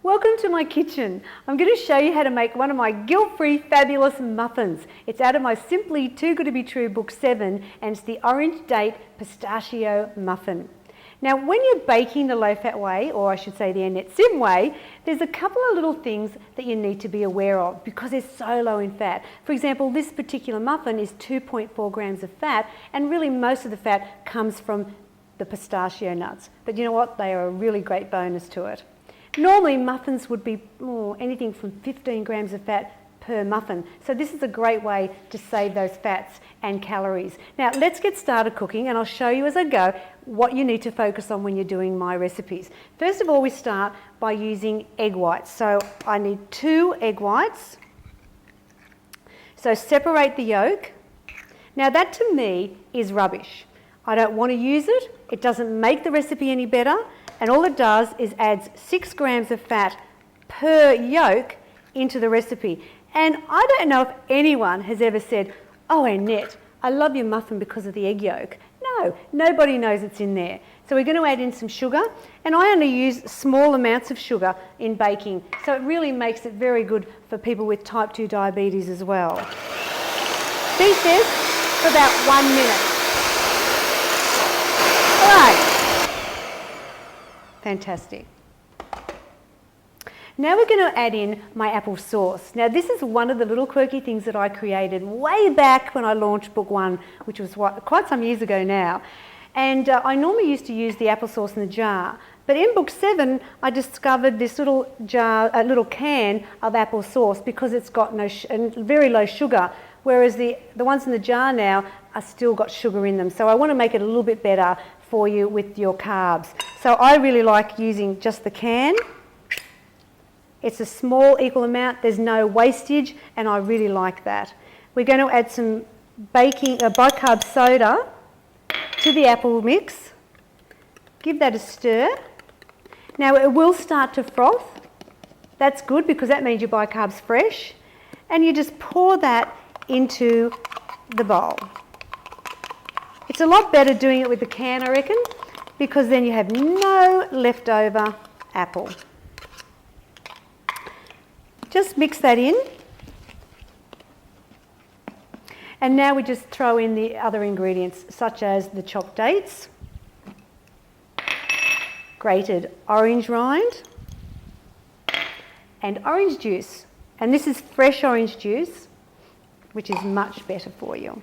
Welcome to my kitchen. I'm going to show you how to make one of my guilt-free fabulous muffins. It's out of my Simply Too Good to Be True book 7 and it's the orange date pistachio muffin. Now when you're baking the low-fat way, or I should say the Annette Sym way, there's a couple of little things that you need to be aware of because they're so low in fat. For example, this particular muffin is 2.4 grams of fat and really most of the fat comes from the pistachio nuts. But you know what? They are a really great bonus to it. Normally muffins would be anything from 15 grams of fat per muffin. So this is a great way to save those fats and calories. Now let's get started cooking and I'll show you as I go what you need to focus on when you're doing my recipes. First of all, we start by using egg whites. So I need 2 egg whites. So separate the yolk. Now that to me is rubbish. I don't want to use it. It doesn't make the recipe any better. And all it does is adds 6 grams of fat per yolk into the recipe. And I don't know if anyone has ever said, "Oh, Annette, I love your muffin because of the egg yolk." No, nobody knows it's in there. So we're going to add in some sugar, and I only use small amounts of sugar in baking, so it really makes it very good for people with type 2 diabetes as well. Beat this for about 1 minute. All right. Fantastic. Now we're going to add in my apple sauce. Now this is one of the little quirky things that I created way back when I launched book 1, which was quite some years ago now. And I normally used to use the applesauce in the jar. But in book 7, I discovered this little jar, a little can of applesauce because it's got very low sugar, whereas the ones in the jar now are still got sugar in them. So I want to make it a little bit better for you with your carbs. So I really like using just the can. It's a small equal amount, there's no wastage, and I really like that. We're going to add some bicarb soda to the apple mix. Give that a stir. Now it will start to froth. That's good because that means your bicarb's fresh. And you just pour that into the bowl. It's a lot better doing it with the can, I reckon, because then you have no leftover apple. Just mix that in. And now we just throw in the other ingredients, such as the chopped dates, grated orange rind, and orange juice. And this is fresh orange juice, which is much better for you.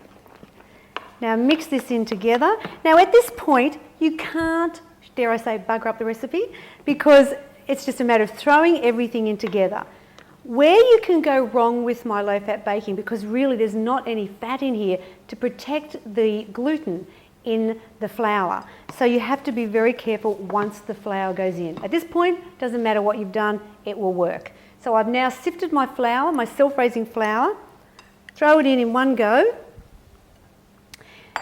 Now mix this in together. Now at this point, you can't, dare I say, bugger up the recipe, because it's just a matter of throwing everything in together. Where you can go wrong with my low-fat baking, because really there's not any fat in here to protect the gluten in the flour. So you have to be very careful once the flour goes in. At this point, doesn't matter what you've done, it will work. So I've now sifted my flour, my self-raising flour, throw it in one go.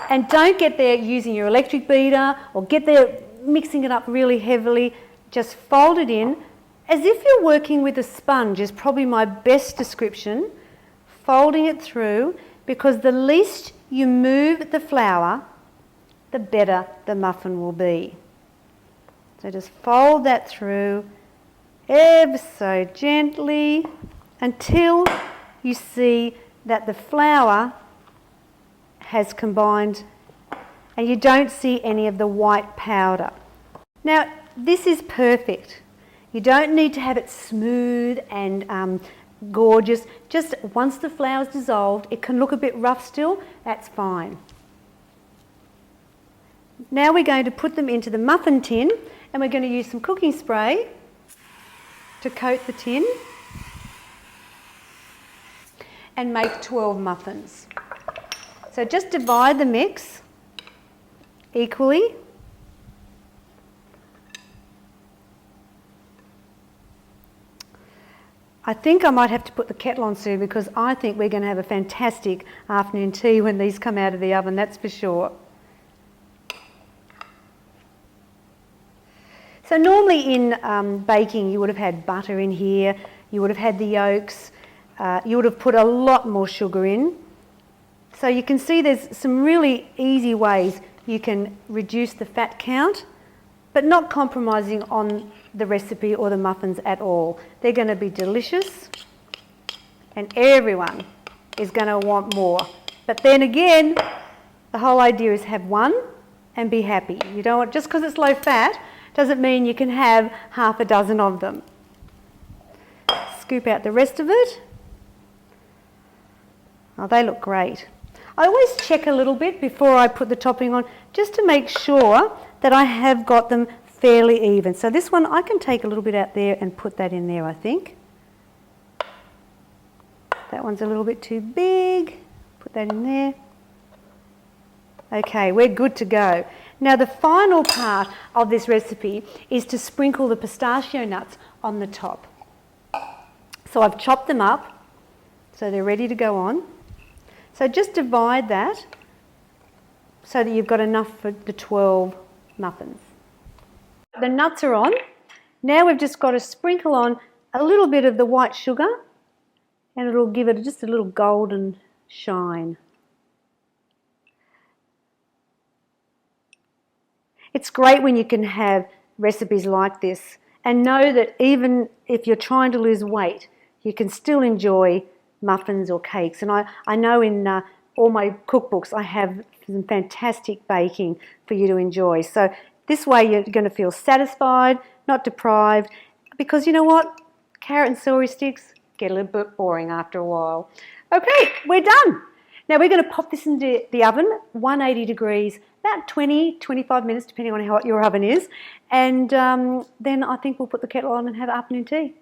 And don't get there using your electric beater or get there mixing it up really heavily. Just fold it in. As if you're working with a sponge is probably my best description, folding it through, because the least you move the flour, the better the muffin will be. So just fold that through ever so gently until you see that the flour has combined and you don't see any of the white powder. Now this is perfect. You don't need to have it smooth and gorgeous. Just once the flour's dissolved, it can look a bit rough still, that's fine. Now we're going to put them into the muffin tin and we're going to use some cooking spray to coat the tin and make 12 muffins. So just divide the mix equally. I think I might have to put the kettle on soon because I think we're going to have a fantastic afternoon tea when these come out of the oven, that's for sure. So normally in baking you would have had butter in here, you would have had the yolks, you would have put a lot more sugar in. So you can see there's some really easy ways you can reduce the fat count, but not compromising on the recipe or the muffins at all. They're going to be delicious and everyone is going to want more. But then again, the whole idea is have one and be happy. You don't want, just because it's low fat doesn't mean you can have half a dozen of them. Scoop out the rest of it. Oh, they look great. I always check a little bit before I put the topping on, just to make sure that I have got them fairly even. So this one, I can take a little bit out there and put that in there, I think. That one's a little bit too big. Put that in there. Okay, we're good to go. Now the final part of this recipe is to sprinkle the pistachio nuts on the top. So I've chopped them up, so they're ready to go on. So just divide that so that you've got enough for the 12 muffins. The nuts are on. Now we've just got to sprinkle on a little bit of the white sugar and it'll give it just a little golden shine. It's great when you can have recipes like this and know that even if you're trying to lose weight, you can still enjoy muffins or cakes. And I know in all my cookbooks I have some fantastic baking for you to enjoy. So this way you're going to feel satisfied, not deprived, because you know what? Carrot and celery sticks get a little bit boring after a while. Okay, we're done. Now we're going to pop this into the oven, 180 degrees, about 20, 25 minutes, depending on how hot your oven is. And then I think we'll put the kettle on and have afternoon tea.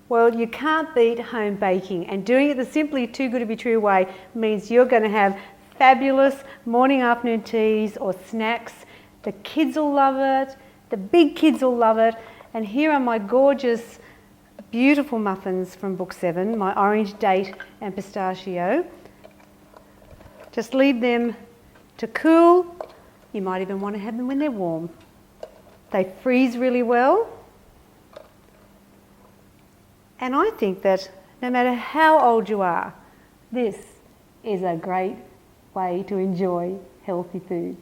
Well, you can't beat home baking, and doing it the Simply Too Good to Be True way means you're going to have fabulous morning, afternoon teas or snacks. The kids will love it, the big kids will love it, and here are my gorgeous, beautiful muffins from book 7, my orange date and pistachio. Just leave them to cool. You might even want to have them when they're warm. They freeze really well. And I think that no matter how old you are, this is a great way to enjoy healthy food.